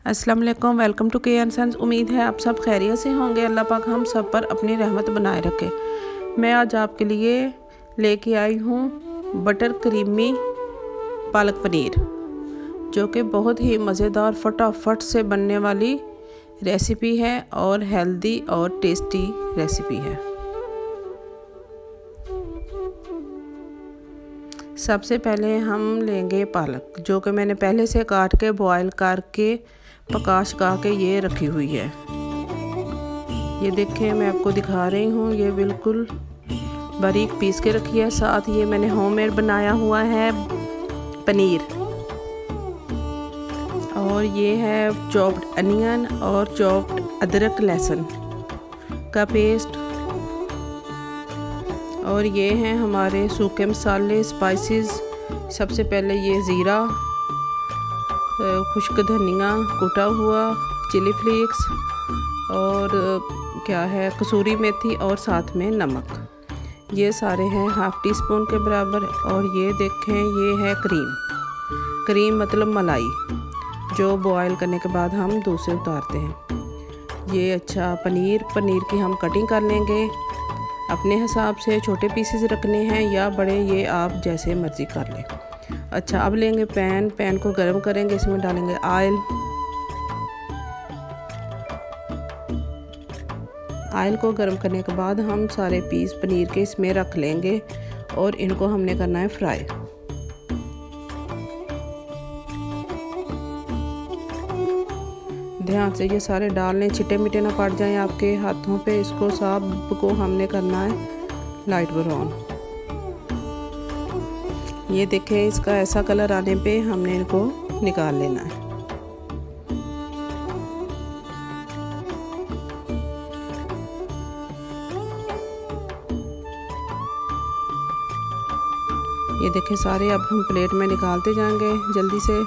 अस्सलाम वालेकुम, welcome to के एन सन्स। उम्मीद है आप सब खैरियत से होंगे। अल्लाह पाक हम सब पर अपनी रहमत बनाए रखे। मैं आज आपके लिए लेके आई हूँ बटर क्रीमी पालक पनीर, जो कि बहुत ही मज़ेदार फटाफट से बनने वाली रेसिपी है और हेल्दी और टेस्टी रेसिपी है। सबसे पहले हम लेंगे पालक, जो कि मैंने पहले से काट के बॉयल करके पका के ये रखी हुई है। ये देखें, मैं आपको दिखा रही हूँ, ये बिल्कुल बारीक पीस के रखी है। साथ ये मैंने होममेड बनाया हुआ है पनीर, और ये है चॉप्ड अनियन और चॉप्ड अदरक लहसुन का पेस्ट, और ये हैं हमारे सूखे मसाले स्पाइसेस। सबसे पहले ये ज़ीरा, खुश्क धनिया कुटा हुआ, चिली फ्लेक्स, और क्या है कसूरी मेथी, और साथ में नमक। ये सारे हैं हाफ़ टी स्पून के बराबर। और ये देखें, ये है क्रीम मतलब मलाई, जो बॉयल करने के बाद हम दूध से उतारते हैं। ये अच्छा पनीर की हम कटिंग कर लेंगे अपने हिसाब से। छोटे पीसेस रखने हैं या बड़े, ये आप जैसे मर्ज़ी कर लें। अच्छा, अब लेंगे पैन को गर्म करेंगे, इसमें डालेंगे ऑयल को गर्म करने के बाद हम सारे पीस पनीर के इसमें रख लेंगे और इनको हमने करना है फ्राई। ध्यान से ये सारे डाल लें, छिटे मिटे ना पड़ जाएं आपके हाथों पे। इसको सब को हमने करना है लाइट ब्राउन। ये देखें, इसका ऐसा कलर आने पे हमने इनको निकाल लेना है। ये देखें सारे, अब हम प्लेट में निकालते जाएंगे जल्दी से।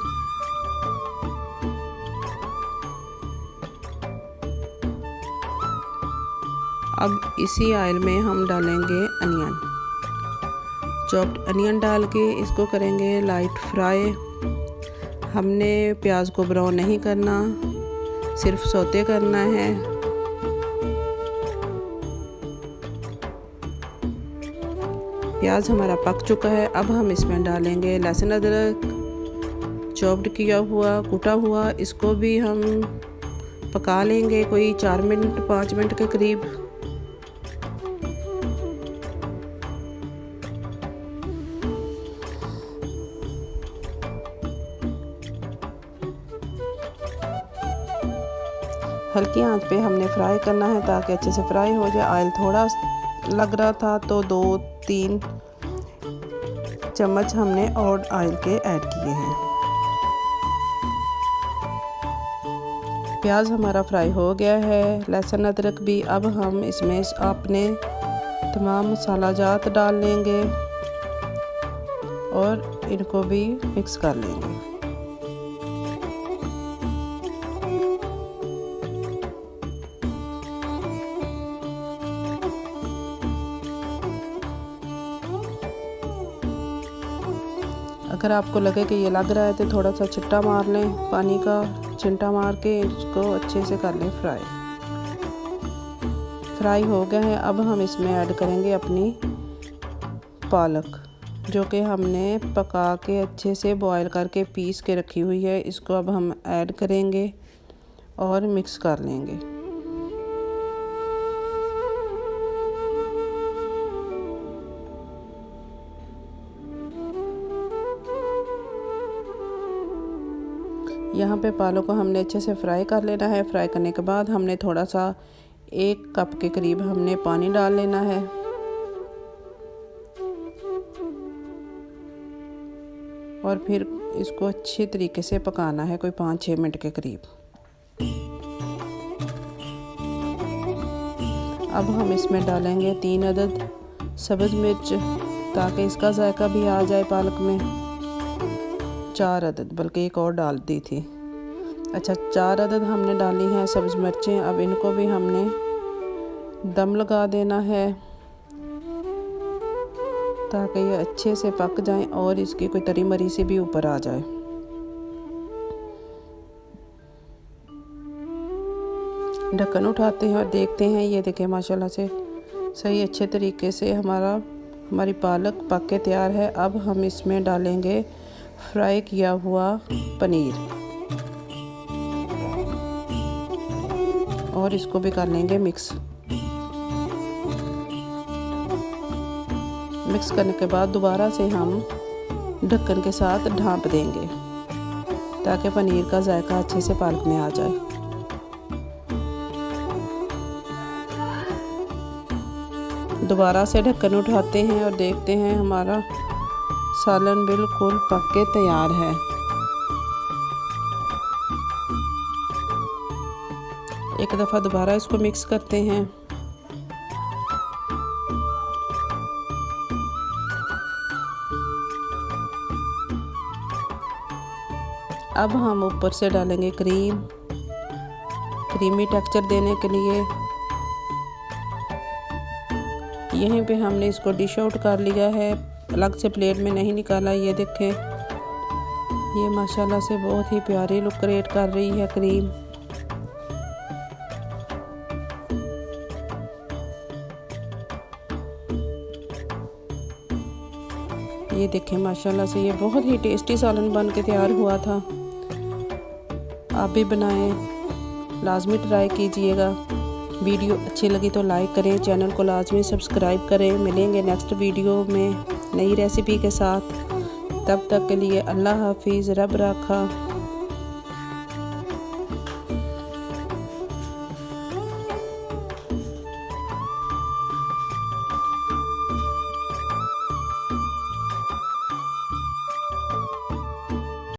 अब इसी ऑयल में हम डालेंगे अनियन, चॉप्ड अनियन डाल के इसको करेंगे लाइट फ्राई। हमने प्याज को ब्राउन नहीं करना, सिर्फ सौते करना है। प्याज हमारा पक चुका है। अब हम इसमें डालेंगे लहसुन अदरक चॉप्ड किया हुआ, कुटा हुआ। इसको भी हम पका लेंगे कोई 4 मिनट 5 मिनट के करीब। हल्की आंच पे हमने फ्राई करना है ताकि अच्छे से फ्राई हो जाए। ऑयल थोड़ा लग रहा था तो 2-3 चम्मच हमने और ऑयल के ऐड किए हैं। प्याज हमारा फ्राई हो गया है, लहसुन अदरक भी। अब हम इसमें अपने तमाम मसाला जात डाल लेंगे और इनको भी मिक्स कर लेंगे। अगर आपको लगे कि ये लग रहा है तो थोड़ा सा छिट्टा मार लें, पानी का छिंटा मार के इसको अच्छे से कर लें फ्राई हो गया है। अब हम इसमें ऐड करेंगे अपनी पालक, जो कि हमने पका के अच्छे से बॉयल करके पीस के रखी हुई है। इसको अब हम ऐड करेंगे और मिक्स कर लेंगे। यहाँ पे पालक को हमने अच्छे से फ्राई कर लेना है। फ्राई करने के बाद हमने थोड़ा सा 1 कप के करीब हमने पानी डाल लेना है, और फिर इसको अच्छे तरीके से पकाना है कोई 5-6 मिनट के करीब। अब हम इसमें डालेंगे 3 अदद सब्ज़ मिर्च, ताकि इसका जायका भी आ जाए पालक में। 4 अदद, बल्कि एक और डाल दी थी। अच्छा, 4 अदद हमने डाली हैं सब्ज़ मिर्चें। अब इनको भी हमने दम लगा देना है ताकि ये अच्छे से पक जाएं और इसकी कोई तरी मरी सी भी ऊपर आ जाए। ढक्कन उठाते हैं और देखते हैं। ये देखें माशाल्लाह से सही अच्छे तरीके से हमारी पालक पक के तैयार है। अब हम इसमें डालेंगे फ्राई किया हुआ पनीर और इसको भी कर लेंगे मिक्स करने के बाद दोबारा से हम ढक्कन के साथ ढाँप देंगे ताकि पनीर का जायका अच्छे से पालक में आ जाए। दोबारा से ढक्कन उठाते हैं और देखते हैं हमारा सालन बिल्कुल पक के तैयार है। एक दफ़ा दोबारा इसको मिक्स करते हैं। अब हम ऊपर से डालेंगे क्रीमी टेक्सचर देने के लिए। यहीं पे हमने इसको डिश आउट कर लिया है, अलग से प्लेट में नहीं निकाला। ये देखें, ये माशाल्लाह से बहुत ही प्यारी लुक क्रिएट कर रही है क्रीम। ये देखें माशाल्लाह से ये बहुत ही टेस्टी सालन बन के तैयार हुआ था। आप भी बनाएं, लाजमी ट्राई कीजिएगा। वीडियो अच्छी लगी तो लाइक करें, चैनल को लाजमी सब्सक्राइब करें। मिलेंगे नेक्स्ट वीडियो में नई रेसिपी के साथ। तब तक के लिए अल्लाह हाफिज़, रब राखा।